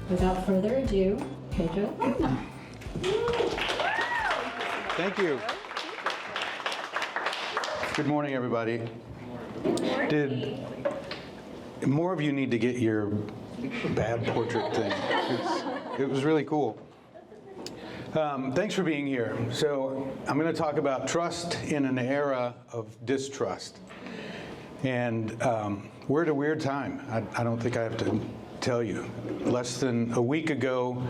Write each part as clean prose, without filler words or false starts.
Without further ado, Pedro Lerma. Thank you. Good morning, everybody. Did more of you need to get your bad portrait thing? It was really cool. Thanks for being here. So I'm going to talk about trust in an era of distrust. And we're at a weird time. I don't think I have to tell you. Less than a week ago,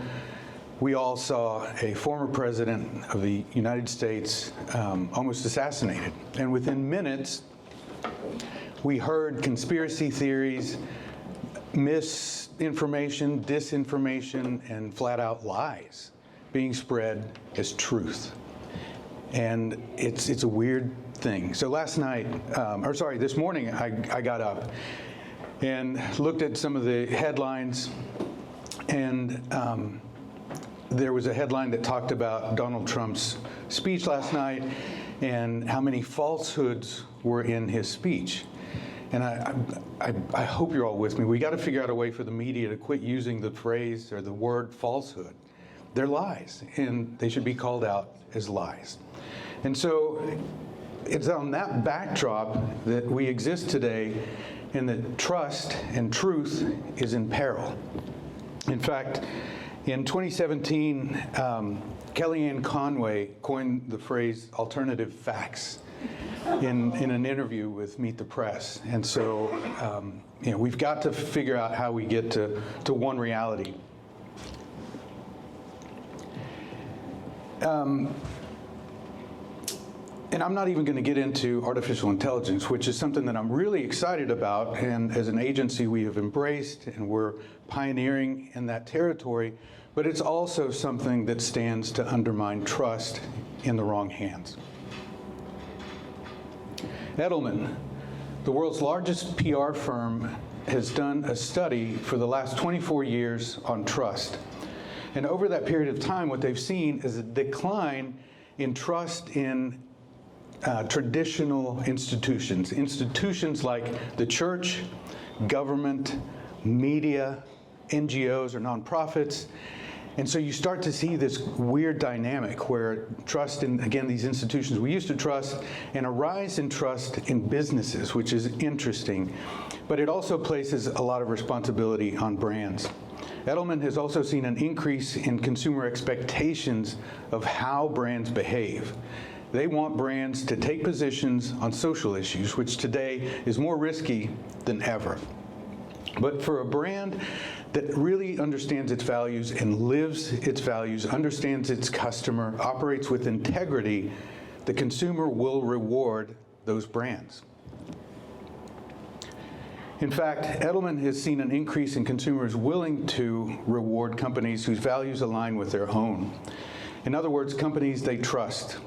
we all saw a former president of the United States almost assassinated. And within minutes, we heard conspiracy theories, misinformation, disinformation, and flat-out lies being spread as truth. And it's a weird thing. So last night, this morning, I got up and looked at some of the headlines, and there was a headline that talked about Donald Trump's speech last night and how many falsehoods were in his speech. And I hope you're all with me. We got to figure out a way for the media to quit using the phrase or the word falsehood. They're lies, and they should be called out as lies. And so it's on that backdrop that we exist today, and that trust and truth is in peril. In fact, in 2017, Kellyanne Conway coined the phrase alternative facts in an interview with Meet the Press. And so we've got to figure out how we get to one reality. And I'm not even going to get into artificial intelligence, which is something that I'm really excited about. And as an agency, we have embraced and we're pioneering in that territory. But it's also something that stands to undermine trust in the wrong hands. Edelman, the world's largest PR firm, has done a study for the last 24 years on trust. And over that period of time, what they've seen is a decline in trust in traditional institutions like the church, government, media, NGOs or nonprofits. And so you start to see this weird dynamic where trust in, again, these institutions we used to trust, and a rise in trust in businesses, which is interesting. But it also places a lot of responsibility on brands. Edelman has also seen an increase in consumer expectations of how brands behave. They want brands to take positions on social issues, which today is more risky than ever. But for a brand that really understands its values and lives its values, understands its customer, operates with integrity, the consumer will reward those brands. In fact, Edelman has seen an increase in consumers willing to reward companies whose values align with their own. In other words, companies they trust.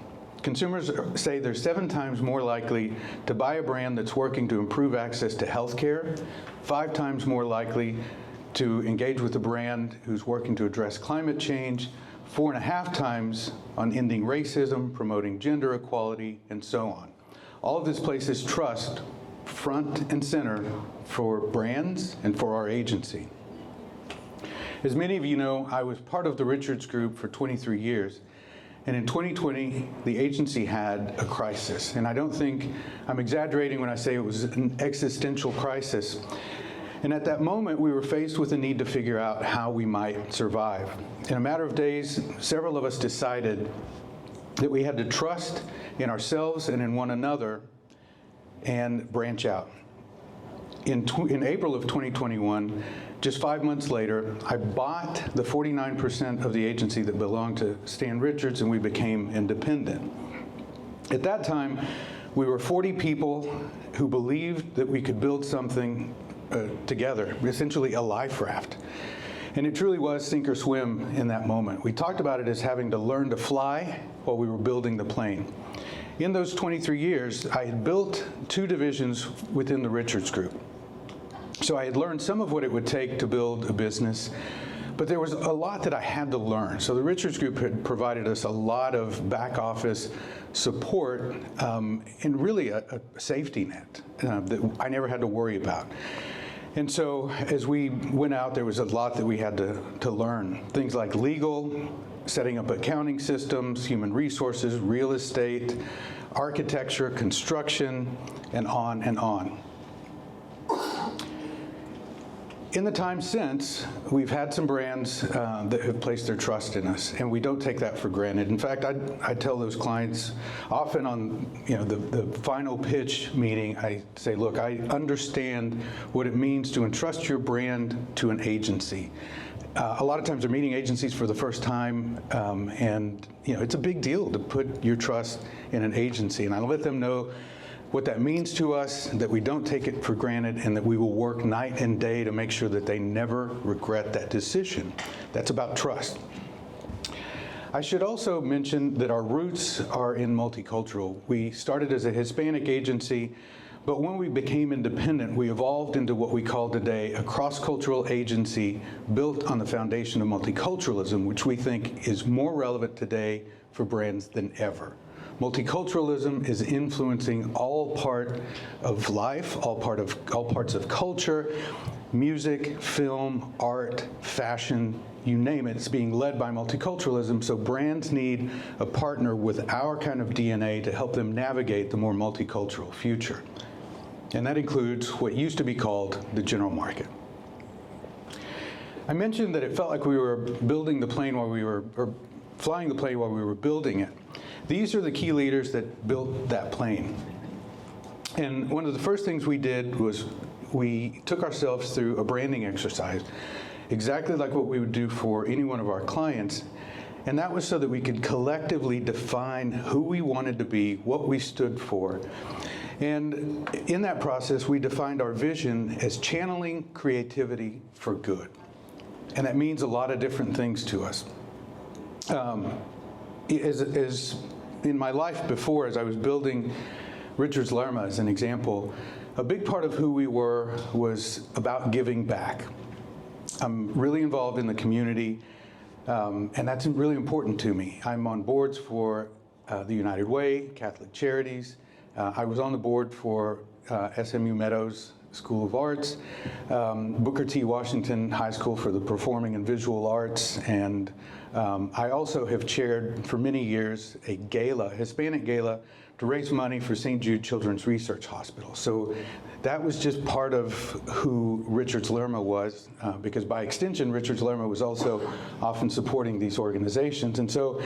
Consumers say they're 7 times more likely to buy a brand that's working to improve access to health care, 5 times more likely to engage with a brand who's working to address climate change, 4.5 times on ending racism, promoting gender equality, and so on. All of this places trust front and center for brands and for our agency. As many of you know, I was part of the Richards Group for 23 years. And in 2020, the agency had a crisis. And I don't think I'm exaggerating when I say it was an existential crisis. And at that moment, we were faced with the need to figure out how we might survive. In a matter of days, several of us decided that we had to trust in ourselves and in one another and branch out. In April of 2021, just 5 months later, I bought the 49% of the agency that belonged to Stan Richards, and we became independent. At that time, we were 40 people who believed that we could build something together, essentially a life raft. And it truly was sink or swim in that moment. We talked about it as having to learn to fly while we were building the plane. In those 23 years, I had built 2 divisions within the Richards Group. So I had learned some of what it would take to build a business, but there was a lot that I had to learn. So the Richards Group had provided us a lot of back office support and really a safety net that I never had to worry about. And so as we went out, there was a lot that we had to learn. Things like legal, setting up accounting systems, human resources, real estate, architecture, construction, and on and on. In the time since, we've had some brands that have placed their trust in us, and we don't take that for granted. In fact, I tell those clients often on the final pitch meeting, I say, look, I understand what it means to entrust your brand to an agency. A lot of times they're meeting agencies for the first time, and it's a big deal to put your trust in an agency, and I let them know what that means to us, that we don't take it for granted, and that we will work night and day to make sure that they never regret that decision. That's about trust. I should also mention that our roots are in multicultural. We started as a Hispanic agency, but when we became independent, we evolved into what we call today a cross-cultural agency built on the foundation of multiculturalism, which we think is more relevant today for brands than ever. Multiculturalism is influencing all part of life, all parts of culture, music, film, art, fashion, you name it. It's being led by multiculturalism, so brands need a partner with our kind of DNA to help them navigate the more multicultural future. And that includes what used to be called the general market. I mentioned that it felt like we were building the plane while we were, or flying the plane while we were building it. These are the key leaders that built that plane. And one of the first things we did was we took ourselves through a branding exercise, exactly like what we would do for any one of our clients. And that was so that we could collectively define who we wanted to be, what we stood for. And in that process, we defined our vision as channeling creativity for good. And that means a lot of different things to us. As in my life before, as I was building Pedro Lerma as an example, a big part of who we were was about giving back. I'm really involved in the community, and that's really important to me. I'm on boards for the United Way, Catholic Charities. I was on the board for SMU Meadows School of Arts, Booker T. Washington High School for the Performing and Visual Arts, and I also have chaired for many years a gala, Hispanic gala, to raise money for St. Jude Children's Research Hospital. So that was just part of who Pedro Lerma was, because by extension, Pedro Lerma was also often supporting these organizations. And so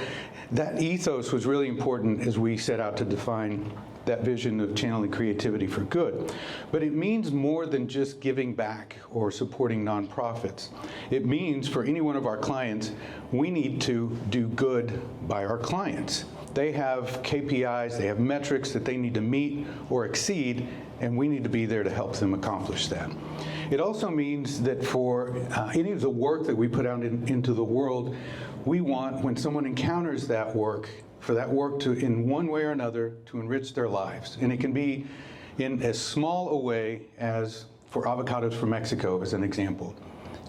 that ethos was really important as we set out to define that vision of channeling creativity for good. But it means more than just giving back or supporting nonprofits. It means for any one of our clients, we need to do good by our clients. They have KPIs, they have metrics that they need to meet or exceed, and we need to be there to help them accomplish that. It also means that for any of the work that we put out into the world, we want, when someone encounters that work, for that work to, in one way or another, to enrich their lives. And it can be in as small a way as for Avocados from Mexico, as an example.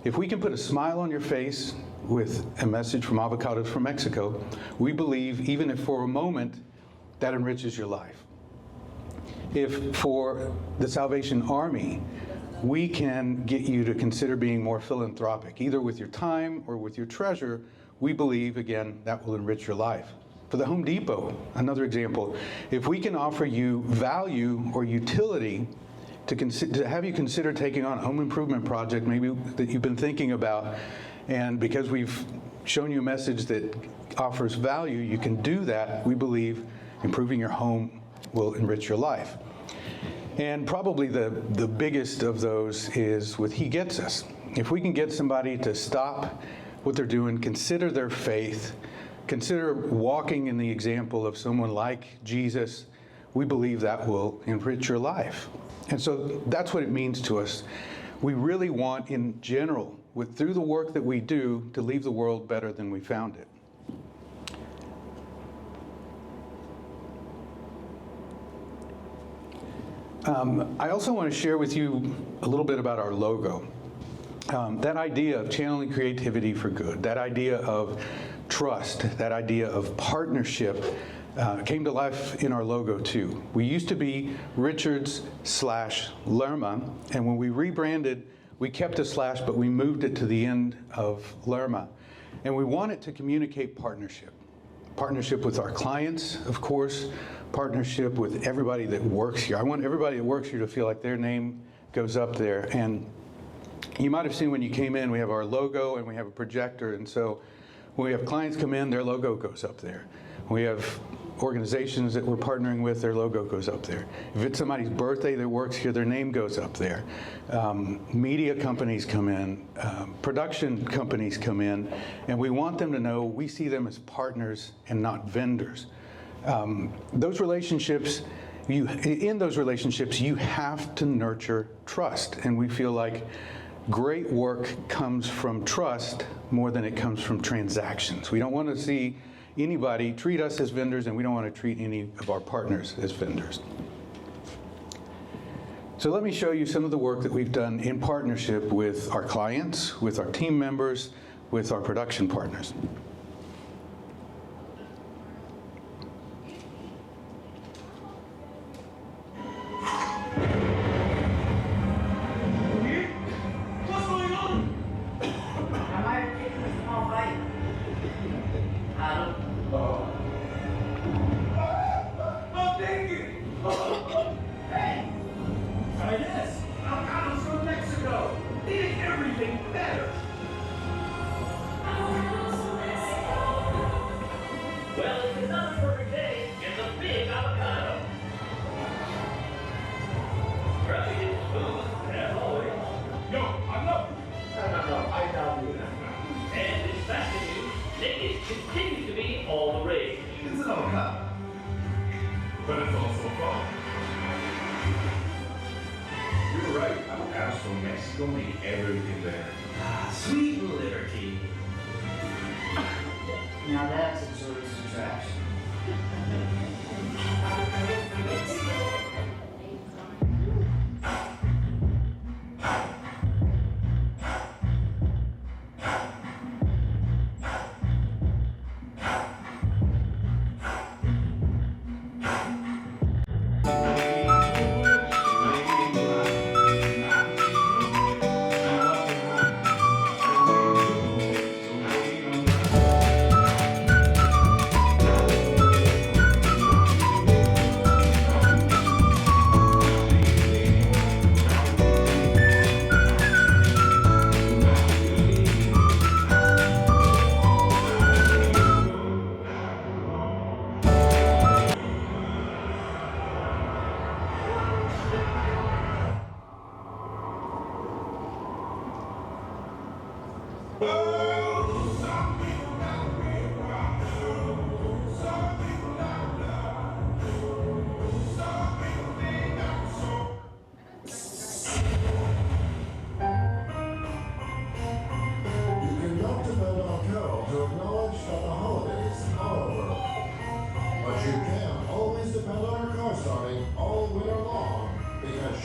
If we can put a smile on your face with a message from Avocados from Mexico, we believe, even if for a moment, that enriches your life. If for the Salvation Army, we can get you to consider being more philanthropic, either with your time or with your treasure, we believe, again, that will enrich your life. For the Home Depot, another example, if we can offer you value or utility to have you consider taking on a home improvement project maybe that you've been thinking about, and because we've shown you a message that offers value, you can do that, we believe improving your home will enrich your life. And probably the biggest of those is with He Gets Us. If we can get somebody to stop what they're doing, consider their faith, consider walking in the example of someone like Jesus, we believe that will enrich your life. And so that's what it means to us. We really want, in general, through the work that we do, to leave the world better than we found it. I also want to share with you a little bit about our logo. That idea of channeling creativity for good, that idea of trust, that idea of partnership, came to life in our logo too. We used to be Richards/Lerma, and when we rebranded, we kept a slash, but we moved it to the end of Lerma. And we wanted to communicate partnership. Partnership with our clients, of course, partnership with everybody that works here. I want everybody that works here to feel like their name goes up there. And you might have seen when you came in, we have our logo and we have a projector. And so when we have clients come in, their logo goes up there. We have organizations that we're partnering with, their logo goes up there. If it's somebody's birthday that works here, their name goes up there. Media companies come in, production companies come in, and we want them to know we see them as partners and not vendors. Those relationships, in those relationships, you have to nurture trust, and we feel like great work comes from trust more than it comes from transactions. We don't want to see anybody treat us as vendors, and we don't want to treat any of our partners as vendors. So let me show you some of the work that we've done in partnership with our clients, with our team members, with our production partners. What's going on? I might have taken a small bite. Oh, thank you. Hey, try this. Avocados from Mexico. They make everything better. Well, if it's not a perfect day, it's a big avocado. Rubbing it smooth, as always. Yo, I'm not. No, I doubt you. And it's fascinating news. Naked continues to be all the rage. It's an avocado. But it's also fun. You're right. Avocados from Mexico make everything better. Sweet liberty. Now that's a sort of subtraction.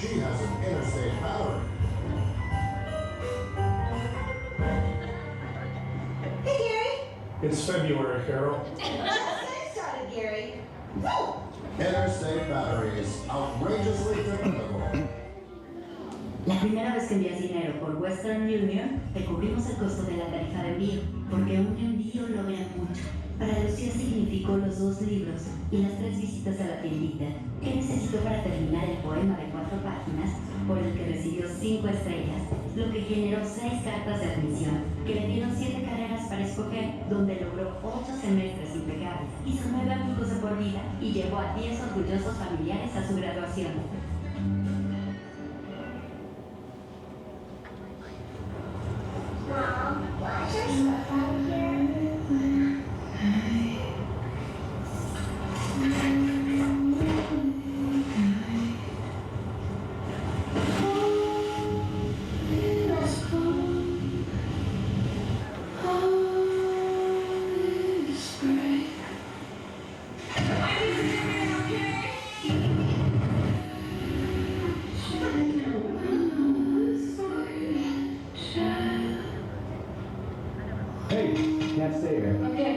She has an interstate battery. Hey, Gary. It's February, Carol. Just started, Gary. Woo! Interstate batteries, outrageously dependable. La primera vez que envías dinero por Western Union, te cubrimos el costo de la tarifa de envío, porque un envío logra mucho. Para Lucía significó los 2 libros y las 3 visitas a la tiendita. ¿Qué necesitó para terminar el poema de 4 páginas, por el que recibió 5 estrellas, lo que generó 6 cartas de admisión, que le dieron 7 carreras para escoger, donde logró 8 semestres impecables, hizo 9 amigos de por vida y llevó a 10 orgullosos familiares a su graduación? Mom, why is there stuff out here? Hey, can't stay here. Okay.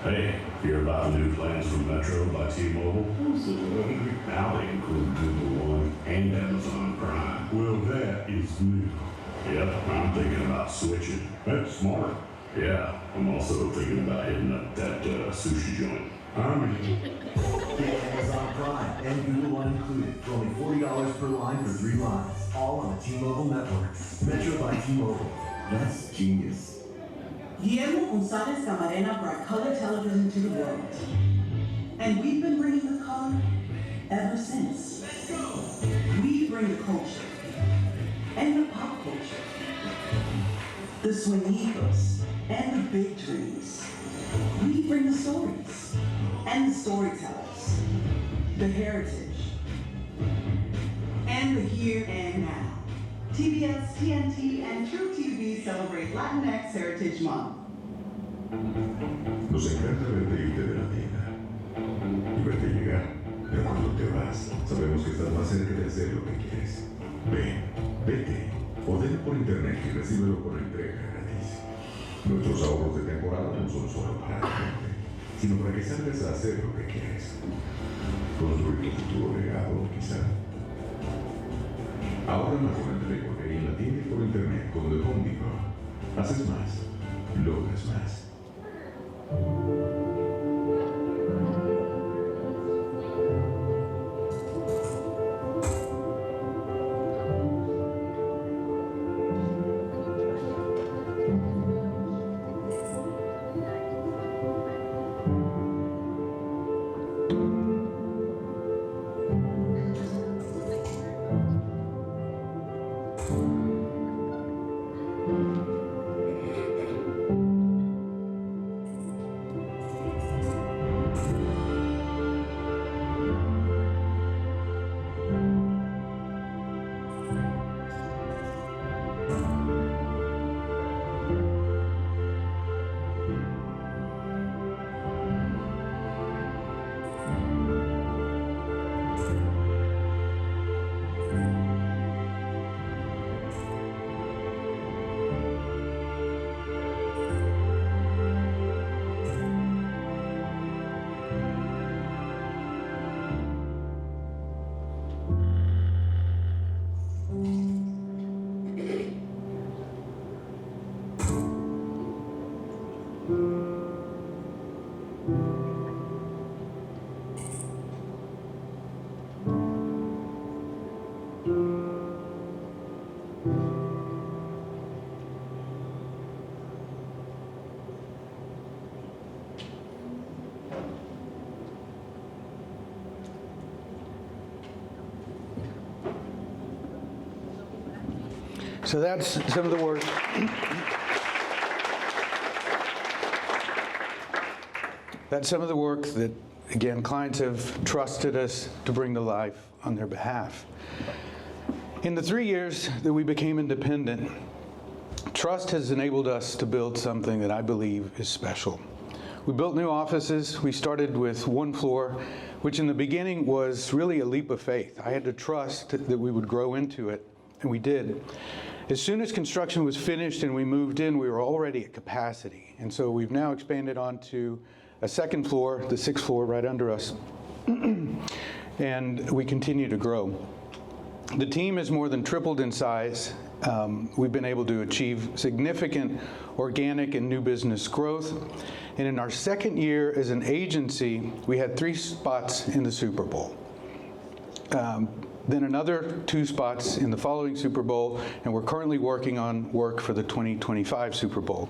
Hey, hear about the new plans from Metro by T-Mobile? Now they include Google One and Amazon Prime. Well, that is new. Yep, I'm thinking about switching. That's smart. Yeah, I'm also thinking about hitting up that sushi joint. Get Amazon Prime and Google One included for only $40 per line for 3 lines. All on the T-Mobile network. Metro by T-Mobile. That's genius. Guillermo Gonzalez Camarena brought color television to the world. And we've been bringing the color ever since. We bring the culture and the pop culture, the sueñitos and the big dreams. We bring the stories and the storytellers, the heritage, and the here and now. TBS, TNT, and True TV celebrate Latinx Heritage Month. Nos encanta verte irte de la tienda y verte llegar. Pero cuando te vas, sabemos que estás más cerca de hacer lo que quieres. Ven, vete, ordena por internet y recíbelo con entrega gratis. Nuestros ahorros de temporada no son solo para la gente, sino para que salgas a hacer lo que quieres. Construir tu futuro legado, quizá. Ahora más con el delivery en la tienda y por internet con The Home Depot. Haces más, logras más. So that's some of the work. That's some of the work that, again, clients have trusted us to bring to life on their behalf. In the 3 years that we became independent, trust has enabled us to build something that I believe is special. We built new offices. We started with 1 floor, which in the beginning was really a leap of faith. I had to trust that we would grow into it, and we did. As soon as construction was finished and we moved in, we were already at capacity. And so we've now expanded onto a 2nd floor, the 6th floor right under us, and we continue to grow. The team has more than tripled in size. We've been able to achieve significant organic and new business growth. And in our 2nd year as an agency, we had 3 spots in the Super Bowl. Then another 2 spots in the following Super Bowl, and we're currently working on work for the 2025 Super Bowl.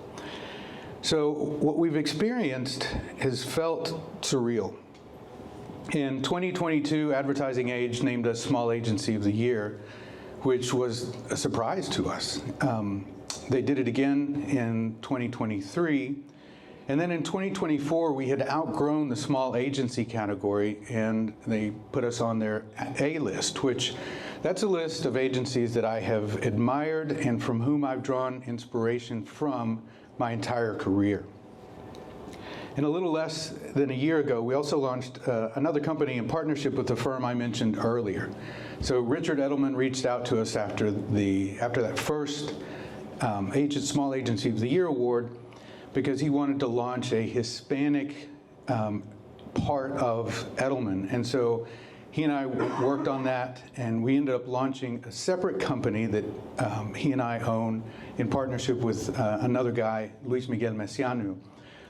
So what we've experienced has felt surreal. In 2022, Advertising Age named us Small Agency of the Year, which was a surprise to us. They did it again in 2023, And then in 2024, we had outgrown the small agency category, and they put us on their A list, which that's a list of agencies that I have admired and from whom I've drawn inspiration from my entire career. And a little less than a year ago, we also launched another company in partnership with the firm I mentioned earlier. So Richard Edelman reached out to us after that first Small Agency of the Year award, because he wanted to launch a Hispanic part of Edelman. And so he and I worked on that, and we ended up launching a separate company that he and I own in partnership with another guy, Luis Miguel Mesianu.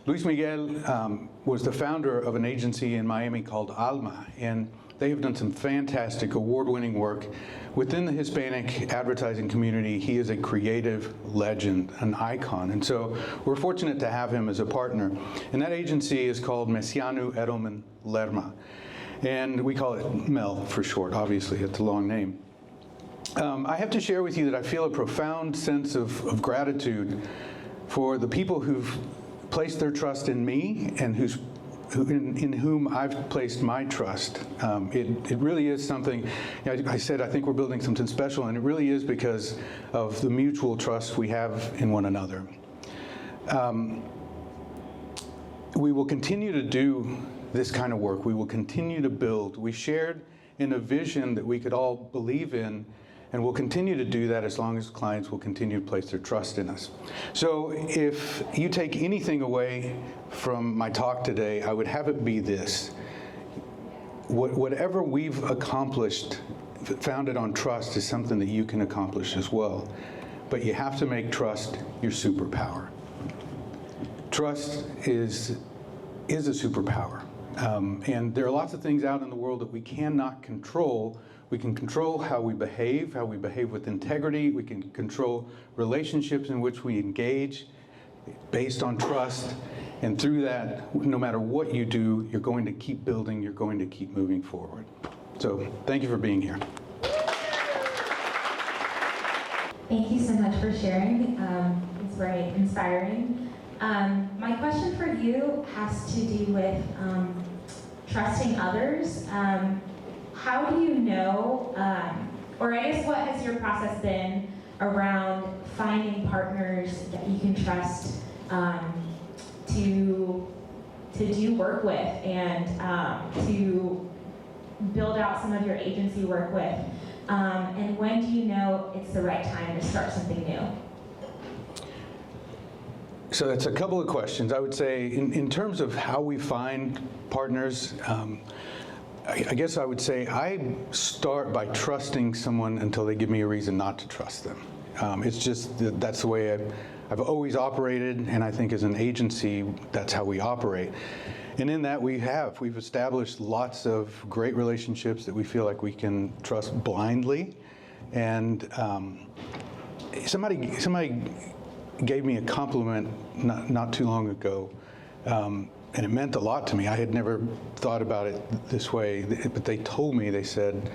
Luis Miguel was the founder of an agency in Miami called Alma, and they have done some fantastic award-winning work within the Hispanic advertising community. He is a creative legend, an icon, and so we're fortunate to have him as a partner. And that agency is called Mesianu Edelman Lerma, and we call it MEL for short. Obviously, it's a long name. I have to share with you that I feel a profound sense of gratitude for the people who've placed their trust in me and in whom I've placed my trust. It really is something, I said I think we're building something special, and it really is because of the mutual trust we have in one another. We will continue to do this kind of work. We will continue to build. We shared in a vision that we could all believe in, and we'll continue to do that as long as clients will continue to place their trust in us. So if you take anything away from my talk today, I would have it be this. Whatever we've accomplished founded on trust is something that you can accomplish as well. But you have to make trust your superpower. Trust is a superpower. And there are lots of things out in the world that we cannot control. We can control how we behave with integrity. We can control relationships in which we engage based on trust. And through that, no matter what you do, you're going to keep building, you're going to keep moving forward. So thank you for being here. Thank you so much for sharing. It's very inspiring. My question for you has to do with trusting others. How do you know, or I guess what has your process been around finding partners that you can trust to do work with and to build out some of your agency work with? And when do you know it's the right time to start something new? So that's a couple of questions. I would say in terms of how we find partners, I guess I would say I start by trusting someone until they give me a reason not to trust them. It's just that's the way I've always operated, and I think as an agency, that's how we operate. And in that we've established lots of great relationships that we feel like we can trust blindly. And somebody gave me a compliment not too long ago, and it meant a lot to me. I had never thought about it this way, but they told me, they said,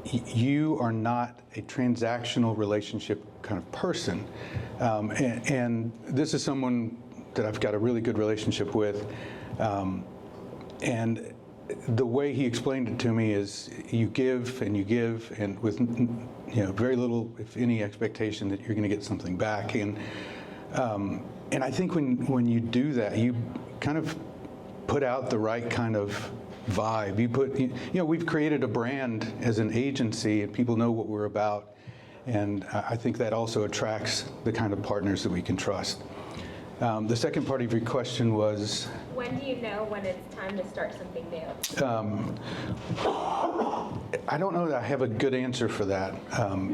you are not a transactional relationship kind of person. And this is someone that I've got a really good relationship with. And the way he explained it to me is you give, and with very little, if any, expectation that you're going to get something back. And I think when you do that, you kind of put out the right kind of vibe. We've created a brand as an agency, and people know what we're about. And I think that also attracts the kind of partners that we can trust. The second part of your question was? When do you know when it's time to start something new? I don't know that I have a good answer for that,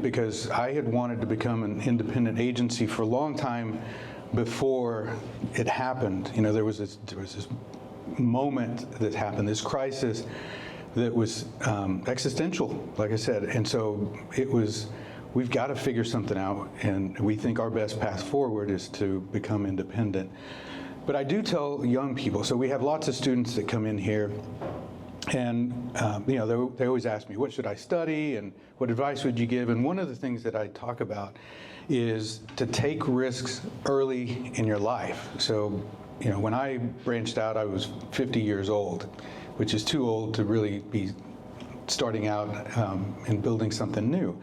because I had wanted to become an independent agency for a long time before it happened. There was this moment that happened, this crisis that was existential, like I said, and so it was. We've got to figure something out, and we think our best path forward is to become independent. But I do tell young people, so we have lots of students that come in here, And they always ask me, what should I study and what advice would you give? And one of the things that I talk about is to take risks early in your life. So, when I branched out, I was 50 years old, which is too old to really be starting out and building something new.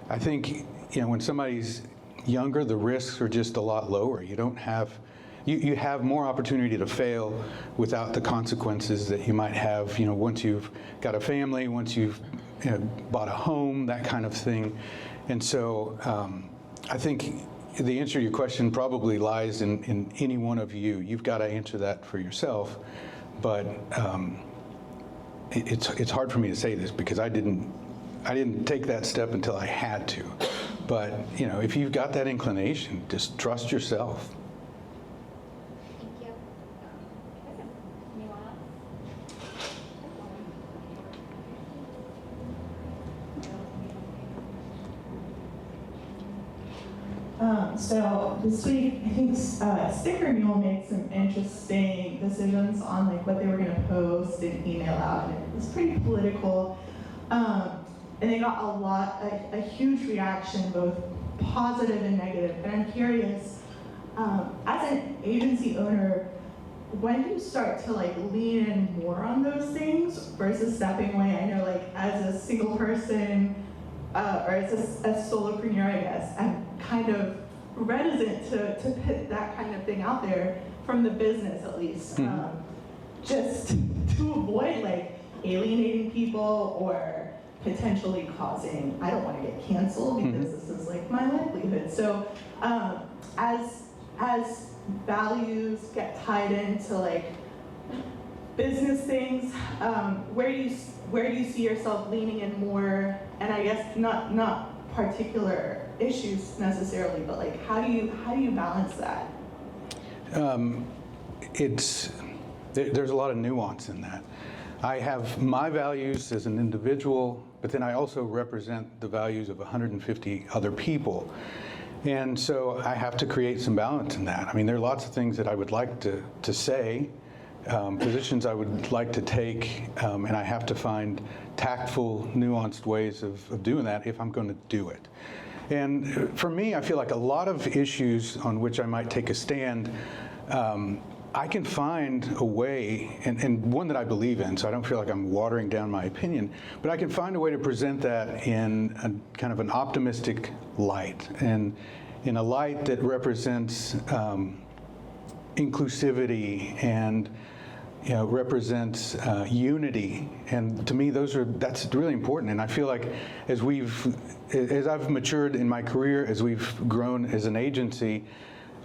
I think, when somebody's younger, the risks are just a lot lower. You don't have You have more opportunity to fail without the consequences that you might have, once you've got a family, once you've bought a home, that kind of thing. And so I think the answer to your question probably lies in any one of you. You've got to answer that for yourself. But it's hard for me to say this because I didn't take that step until I had to. But if you've got that inclination, just trust yourself. So this week, I think Sticker Mule made some interesting decisions on what they were going to post and email out, and it was pretty political. And they got a huge reaction, both positive and negative. And I'm curious, as an agency owner, when do you start to lean in more on those things versus stepping away? I know as a single person or as a solopreneur, I guess, I'm kind of reticent to put that kind of thing out there from the business, at least, just to avoid alienating people or potentially causing, I don't want to get canceled because this is my livelihood. So as values get tied into business things, where do you see yourself leaning in more? And I guess not particular issues necessarily, but how do you balance that? There's a lot of nuance in that. I have my values as an individual, but then I also represent the values of 150 other people. And so I have to create some balance in that. I mean, there are lots of things that I would like to say, positions I would like to take, and I have to find tactful, nuanced ways of doing that if I'm going to do it. And for me, I feel like a lot of issues on which I might take a stand, I can find a way, and one that I believe in, so I don't feel like I'm watering down my opinion, but I can find a way to present that in a kind of an optimistic light, and in a light that represents inclusivity and represents unity. And to me, that's really important. And I feel like as I've matured in my career, as we've grown as an agency,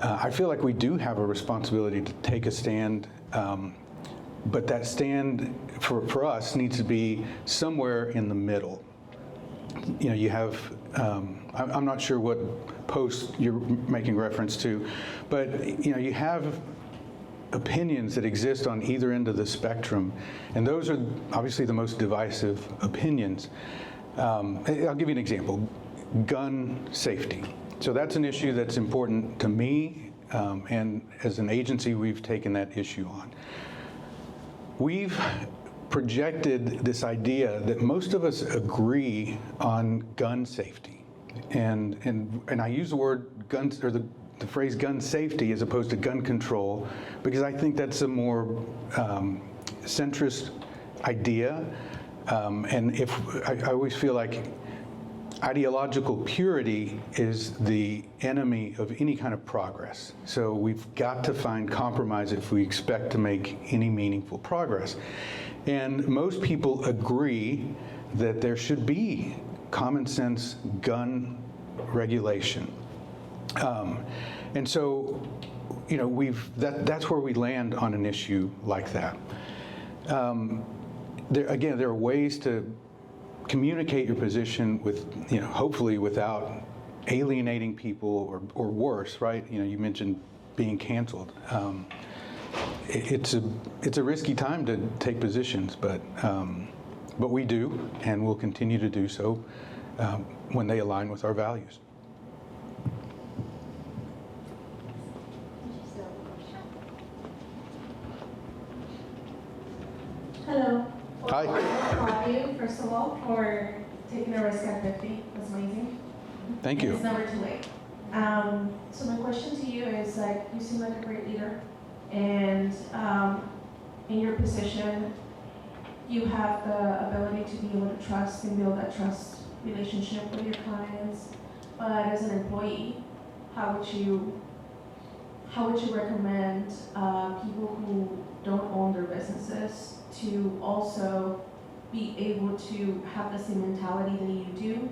I feel like we do have a responsibility to take a stand, but that stand for us needs to be somewhere in the middle. You have, I'm not sure what post you're making reference to, but you have opinions that exist on either end of the spectrum, and those are obviously the most divisive opinions. I'll give you an example: gun safety. So that's an issue that's important to me, and as an agency, we've taken that issue on. We've projected this idea that most of us agree on gun safety, and I use the word guns, or the phrase gun safety as opposed to gun control, because I think that's a more centrist idea, and I always feel like ideological purity is the enemy of any kind of progress. So we've got to find compromise if we expect to make any meaningful progress. And most people agree that there should be common sense gun regulation. And so, that's where we land on an issue like that. There are ways to communicate your position with, hopefully without alienating people or worse, right? You mentioned being canceled. It's a risky time to take positions, but we do, and we'll continue to do so when they align with our values. Hello. Hi. I applaud you, first of all, for taking a risk at 50. That's amazing. Thank you. It's never too late. So my question to you is, like, you seem like a great leader, and in your position, you have the ability to be able to trust and build that trust relationship with your clients. But as an employee, how would you recommend people who don't own their businesses to also be able to have the same mentality that you do,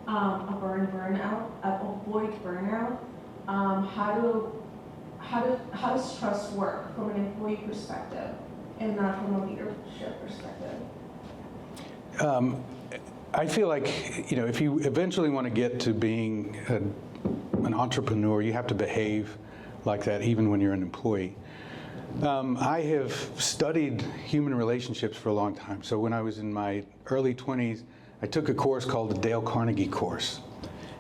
avoid burnout? How does trust work from an employee perspective and not from a leadership perspective? I feel like, if you eventually want to get to being an entrepreneur, you have to behave like that even when you're an employee. I have studied human relationships for a long time. So when I was in my early 20s, I took a course called the Dale Carnegie course.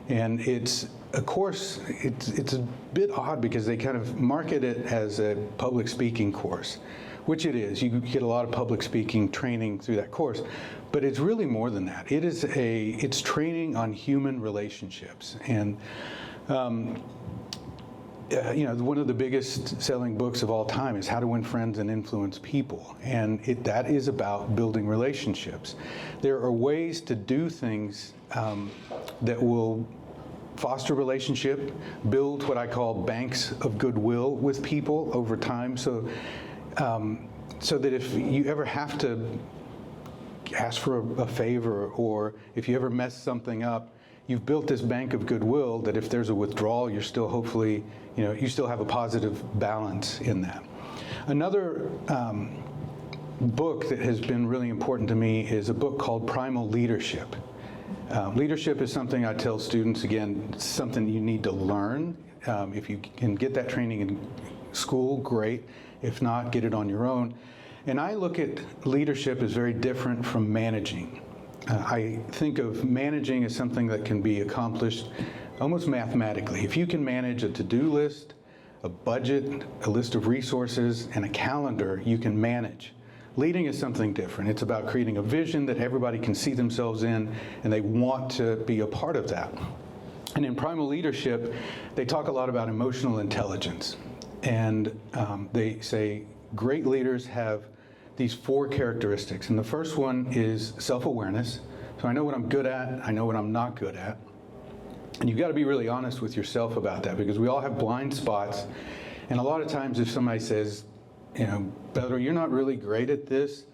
And it's a course, it's a bit odd because they kind of market it as a public speaking course, which it is. You get a lot of public speaking training through that course, but it's really more than that. It's training on human relationships. And one of the biggest selling books of all time is How to Win Friends and Influence People. And that is about building relationships. There are ways to do things that will foster relationship, build what I call banks of goodwill with people over time. So that if you ever have to ask for a favor, or if you ever mess something up, you've built this bank of goodwill that if there's a withdrawal, you're still hopefully, you still have a positive balance in that. Another book that has been really important to me is a book called Primal Leadership. Leadership is something I tell students, again, something you need to learn. If you can get that training in school, great. If not, get it on your own. And I look at leadership as very different from managing. I think of managing as something that can be accomplished almost mathematically. If you can manage a to-do list, a budget, a list of resources, and a calendar, you can manage. Leading is something different. It's about creating a vision that everybody can see themselves in, and they want to be a part of that. And in Primal Leadership, they talk a lot about emotional intelligence. And they say great leaders have these 4 characteristics. And the first one is self-awareness. So I know what I'm good at, I know what I'm not good at. And you've got to be really honest with yourself about that, because we all have blind spots. And a lot of times if somebody says, Pedro, you're not really great at this,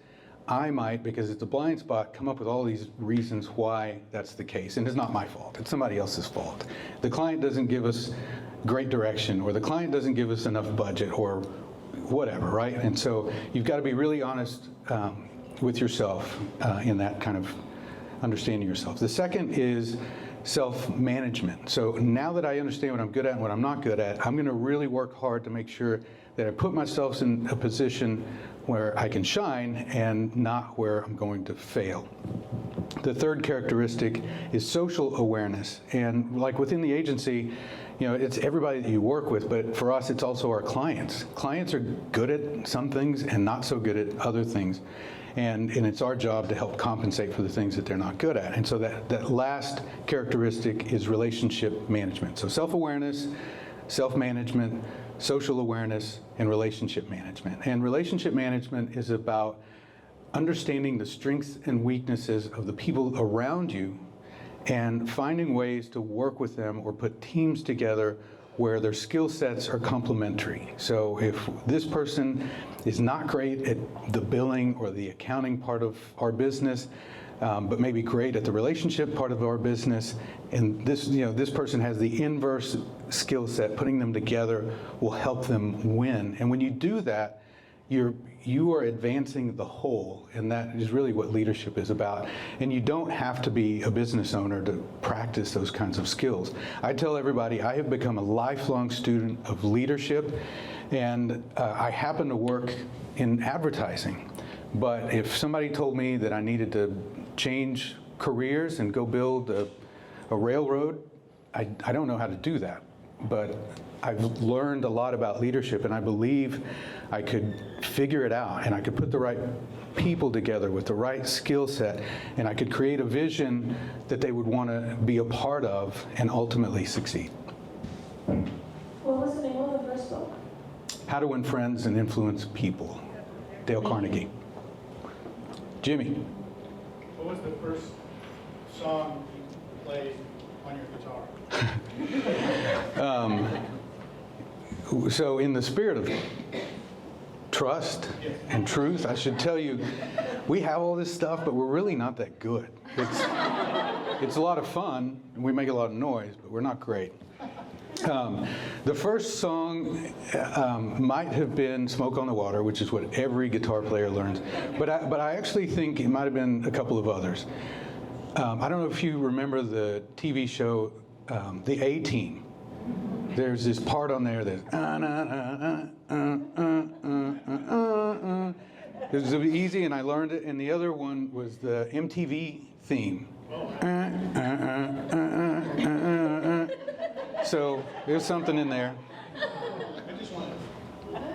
I might, because it's a blind spot, come up with all these reasons why that's the case. And it's not my fault, it's somebody else's fault. The client doesn't give us great direction, or the client doesn't give us enough budget, or whatever, right? And so you've got to be really honest with yourself in that kind of understanding yourself. The second is self-management. So now that I understand what I'm good at and what I'm not good at, I'm going to really work hard to make sure that I put myself in a position where I can shine and not where I'm going to fail. The third characteristic is social awareness. And like within the agency, it's everybody that you work with, but for us, it's also our clients. Clients are good at some things and not so good at other things. And it's our job to help compensate for the things that they're not good at. And so that last characteristic is relationship management. So self-awareness, self-management, social awareness, and relationship management. And relationship management is about understanding the strengths and weaknesses of the people around you and finding ways to work with them or put teams together where their skill sets are complementary. So if this person is not great at the billing or the accounting part of our business, but maybe great at the relationship part of our business, and this person has the inverse skill set, putting them together will help them win. And when you do that, you are advancing the whole, and that is really what leadership is about. And you don't have to be a business owner to practice those kinds of skills. I tell everybody I have become a lifelong student of leadership, and I happen to work in advertising. But if somebody told me that I needed to change careers and go build a railroad, I don't know how to do that. But I've learned a lot about leadership, and I believe I could figure it out, and I could put the right people together with the right skill set, and I could create a vision that they would want to be a part of and ultimately succeed. What was the name of the first book? How to Win Friends and Influence People, Dale Carnegie. Jimmy. What was the first song you played on your guitar? So in the spirit of trust and truth, I should tell you, we have all this stuff, but we're really not that good. It's a lot of fun, and we make a lot of noise, but we're not great. The first song might have been Smoke on the Water, which is what every guitar player learns, but I actually think it might have been a couple of others. I don't know if you remember the TV show, The A-Team. There's this part on there that it was easy, and I learned it. And the other one was the MTV theme. So there's something in there.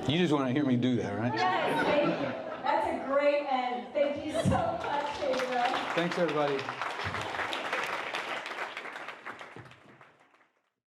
You just want to hear me do that, right? Yes, thank you. That's a great end. Thank you so much, Pedro. Thanks, everybody.